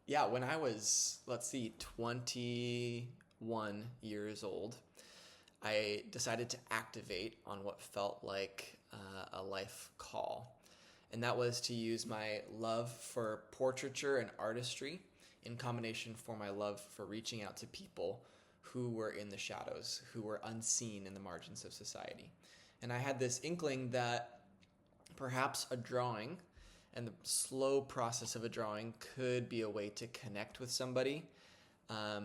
Yeah, when I was, let's see, 21 years old, I decided to activate on what felt like a life call. And that was to use my love for portraiture and artistry in combination for my love for reaching out to people who were in the shadows, who were unseen in the margins of society. And I had this inkling that perhaps a drawing and the slow process of a drawing could be a way to connect with somebody,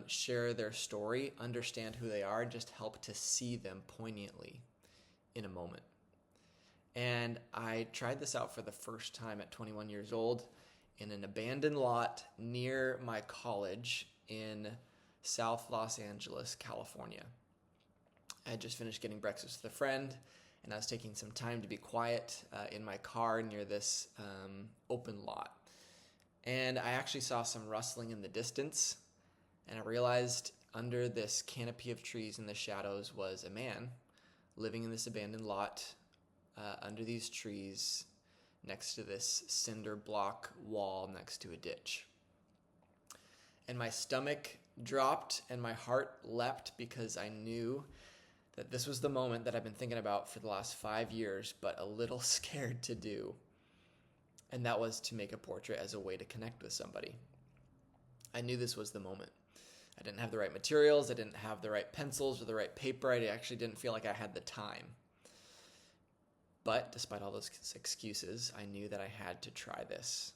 share their story, understand who they are, and just help to see them poignantly in a moment. And I tried this out for the first time at 21 years old in an abandoned lot near my college in South Los Angeles, California. I had just finished getting breakfast with a friend, and I was taking some time to be quiet in my car near this open lot. And I actually saw some rustling in the distance, and I realized under this canopy of trees in the shadows was a man living in this abandoned lot under these trees next to this cinder block wall next to a ditch. And my stomach dropped and my heart leapt because I knew that this was the moment that I've been thinking about for the last 5 years, but a little scared to do. And that was to make a portrait as a way to connect with somebody. I knew this was the moment. I didn't have the right materials. I didn't have the right pencils or the right paper. I actually didn't feel like I had the time. But despite all those excuses, I knew that I had to try this.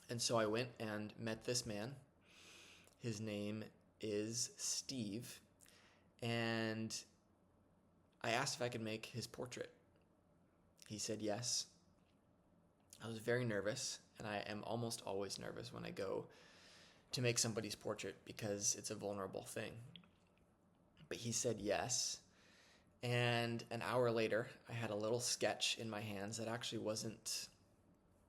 And so I went and met this man. His name is Steve. And I asked if I could make his portrait. He said yes. I was very nervous, and I am almost always nervous when I go to make somebody's portrait because it's a vulnerable thing. But he said yes. And an hour later, I had a little sketch in my hands that actually wasn't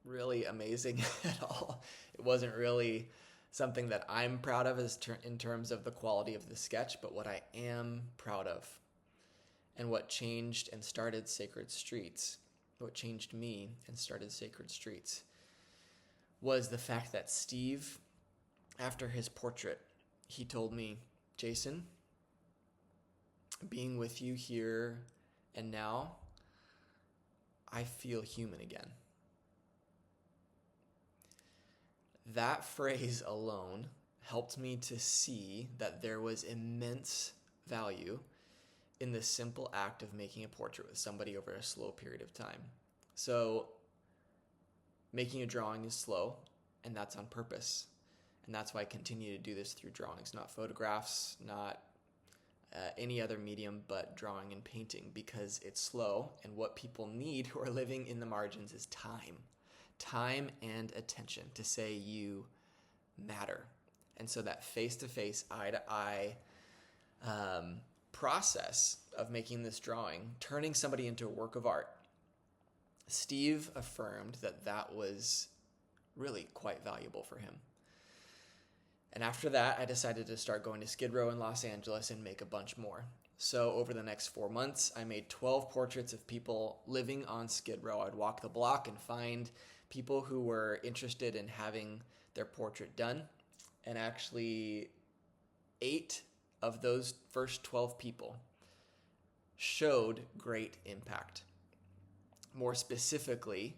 really amazing at all. It wasn't really something that I'm proud of in terms of the quality of the sketch, but what I am proud of and what changed and started Sacred Streets, what changed me and started Sacred Streets, was the fact that Steve, after his portrait, he told me, Jason, being with you here and now, I feel human again. That phrase alone helped me to see that there was immense value in the simple act of making a portrait with somebody over a slow period of time. So making a drawing is slow, and that's on purpose. And that's why I continue to do this through drawings, not photographs, not any other medium, but drawing and painting, because it's slow, and what people need who are living in the margins is time and attention to say you matter. And so that face-to-face, eye-to-eye process of making this drawing, turning somebody into a work of art, Steve affirmed that that was really quite valuable for him. And after that, I decided to start going to Skid Row in Los Angeles and make a bunch more. So over the next 4 months, I made 12 portraits of people living on Skid Row. I'd walk the block and find people who were interested in having their portrait done. And actually, 8 of those first 12 people showed great impact. More specifically,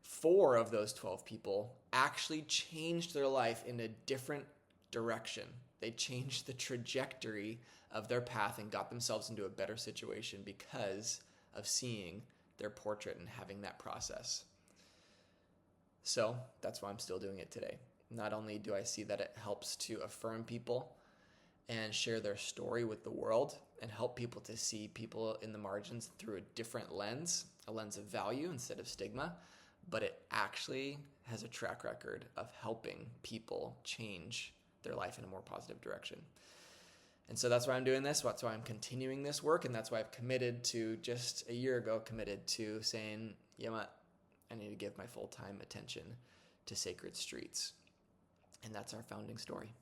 4 of those 12 people actually changed their life in a different direction. They changed the trajectory of their path and got themselves into a better situation because of seeing their portrait and having that process. So that's why I'm still doing it today. Not only do I see that it helps to affirm people and share their story with the world and help people to see people in the margins through a different lens, a lens of value instead of stigma, but it actually has a track record of helping people change their life in a more positive direction. And so that's why I'm doing this. That's why I'm continuing this work. And that's why I've committed to, just a year ago, committed to saying, you know what, I need to give my full-time attention to Sacred Streets. And that's our founding story.